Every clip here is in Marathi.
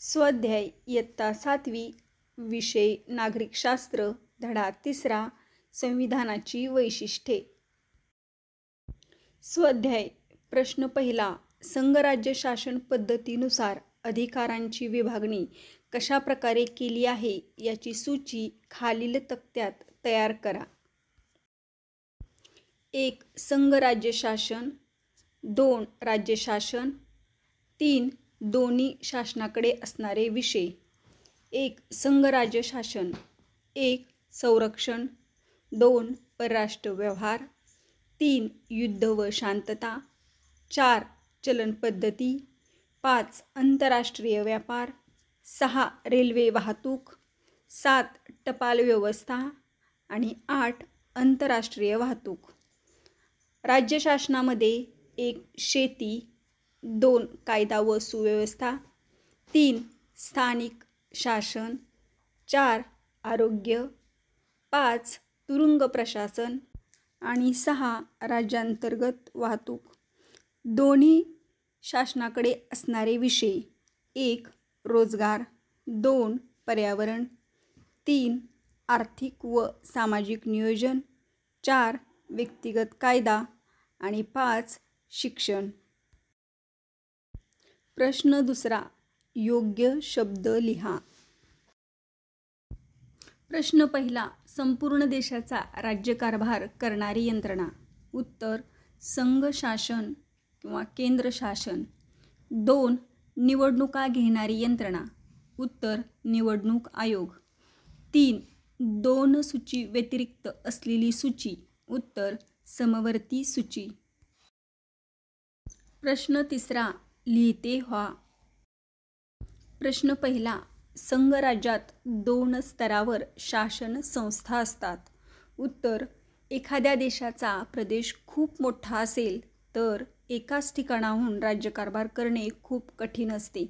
स्वाध्याय इयत्ता 7वी विषय नागरिकशास्त्र धडा 3 संविधानाची वैशिष्ट्ये. स्वाध्याय प्रश्न पहिला. संघराज्य शासन पद्धतीनुसार अधिकारांची विभागणी कशा प्रकारे केली आहे याची सूची खालील तक्त्यात तयार करा. 1. संघराज्यशासन. 2. राज्यशासन. 3. दोन्ही शासनाकडे असणारे विषय. 1. संघराज्यशासन. 1. संरक्षण. 2. परराष्ट्र व्यवहार. 3. युद्ध व शांतता. 4. चलन पद्धती. 5. आंतरराष्ट्रीय व्यापार. 6. रेल्वे वाहतूक. 7. टपाल व्यवस्था आणि 8. आंतरराष्ट्रीय वाहतूक. राज्यशासनामध्ये 1. शेती. 2. कायदा व सुव्यवस्था. 3. स्थानिक शासन. 4. आरोग्य. 5. तुरुंग प्रशासन आणि 6. राज्यांतर्गत वाहतूक. दोन्ही शासनाकडे असणारे विषय. 1. रोजगार. 2. पर्यावरण. 3. आर्थिक व सामाजिक नियोजन. 4. व्यक्तिगत कायदा आणि 5. शिक्षण. प्रश्न दुसरा. योग्य शब्द लिहा. प्रश्न पहिला. संपूर्ण देशाचा राज्यकारभार करणारी यंत्रणा. उत्तर. संघ शासन किंवा केंद्र शासन. 2. निवडणुका घेणारी यंत्रणा. उत्तर. निवडणूक आयोग. 3. 2 सूची व्यतिरिक्त असलेली सूची. उत्तर. समवर्ती सूची. प्रश्न तिसरा. लिहिते व्हा. प्रश्न पहिला. संघराज्यात 2 स्तरावर शासन संस्था असतात. उत्तर. एखाद्या देशाचा प्रदेश खूप मोठा असेल तर एकाच ठिकाणाहून राज्यकारभार करणे खूप कठीण असते.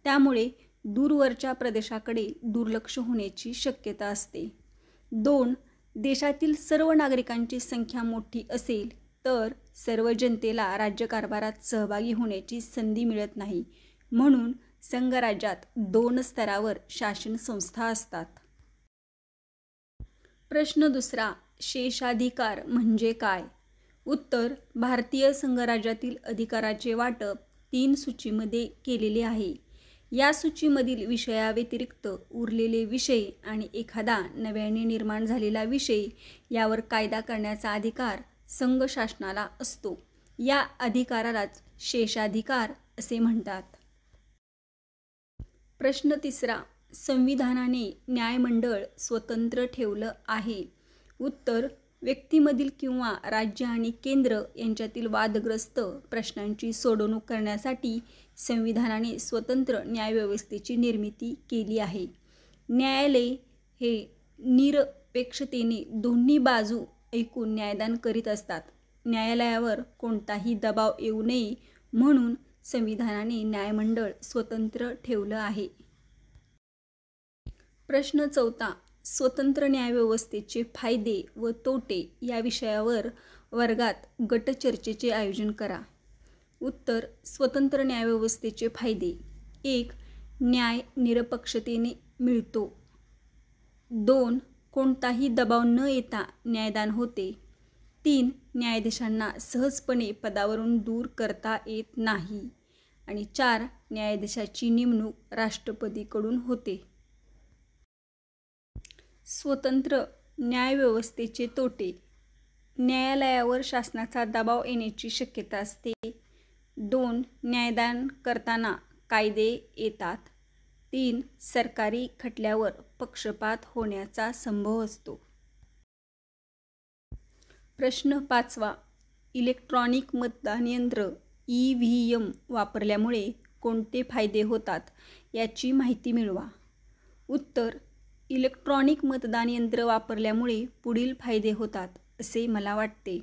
त्यामुळे दूरवरच्या प्रदेशाकडे दुर्लक्ष होण्याची शक्यता असते. 2. देशातील सर्व नागरिकांची संख्या मोठी असेल तर सर्व जनतेला राज्यकारभारात सहभागी होण्याची संधी मिळत नाही. म्हणून संघराज्यात 2 स्तरावर शासन संस्था असतात. प्रश्न दुसरा. शेषाधिकार म्हणजे काय? उत्तर. भारतीय संघराज्यातील अधिकाराचे वाटप 3 सूचीमध्ये केलेले आहे. या सूचीमधील विषयाव्यतिरिक्त उरलेले विषय आणि एखादा नव्याने निर्माण झालेला विषय यावर कायदा करण्याचा अधिकार संघ शासनाला असतो. या अधिकारालाच शेषाधिकार असे म्हणतात. प्रश्न तिसरा. संविधानाने न्यायमंडळ स्वतंत्र ठेवलं आहे. उत्तर. व्यक्तीमधील किंवा राज्य आणि केंद्र यांच्यातील वादग्रस्त प्रश्नांची सोडवणूक करण्यासाठी संविधानाने स्वतंत्र न्यायव्यवस्थेची निर्मिती केली आहे. न्यायालय हे निरपेक्षतेने दोन्ही बाजू ऐकून न्यायदान करीत असतात. न्यायालयावर कोणताही दबाव येऊ नये म्हणून संविधानाने न्यायमंडळ स्वतंत्र ठेवलं आहे. प्रश्न चौथा. स्वतंत्र न्यायव्यवस्थेचे फायदे व तोटे या विषयावर वर्गात गटचर्चेचे आयोजन करा. उत्तर. स्वतंत्र न्यायव्यवस्थेचे फायदे. 1. न्याय निरपक्षतेने मिळतो. 2. कोणताही दबाव न येता न्यायदान होते. 3. न्यायाधीशांना सहजपणे पदावरून दूर करता येत नाही. आणि 4. न्यायाधीशाची नेमणूक राष्ट्रपतीकडून होते. स्वतंत्र न्यायव्यवस्थेचे तोटे. न्यायालयावर शासनाचा दबाव येण्याची शक्यता असते. 2. न्यायदान करताना कायदे येतात. 3. सरकारी खटल्यावर पक्षपात होण्याचा संभव असतो. प्रश्न 5वा. इलेक्ट्रॉनिक मतदान यंत्र EVM वापरल्यामुळे कोणते फायदे होतात याची माहिती मिळवा. उत्तर. इलेक्ट्रॉनिक मतदान यंत्र वापरल्यामुळे पुढील फायदे होतात असे मला वाटते.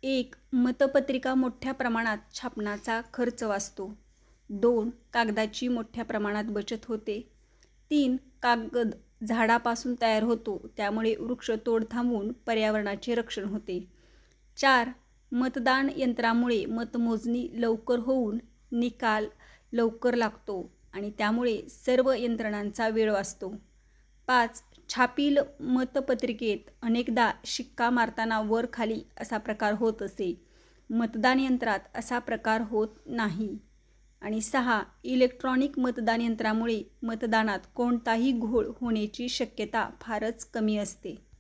1. मतपत्रिका मोठ्या प्रमाणात छापण्याचा खर्च वाचतो. 2. कागदाची मोठ्या प्रमाणात बचत होते. 3. कागद झाडापासून तयार होतो त्यामुळे वृक्षतोड थांबवून पर्यावरणाचे रक्षण होते. 4. मतदान यंत्रामुळे मतमोजणी लवकर होऊन निकाल लवकर लागतो आणि त्यामुळे सर्व यंत्रणांचा वेळ वाचतो. 5. छापील मतपत्रिकेत अनेकदा शिक्का मारताना वर खाली असा प्रकार होत असे. मतदान यंत्रात असा प्रकार होत नाही. आणि 6. इलेक्ट्रॉनिक मतदान यंत्रामुळे मतदानात कोणताही घोळ होण्याची शक्यता फारच कमी असते.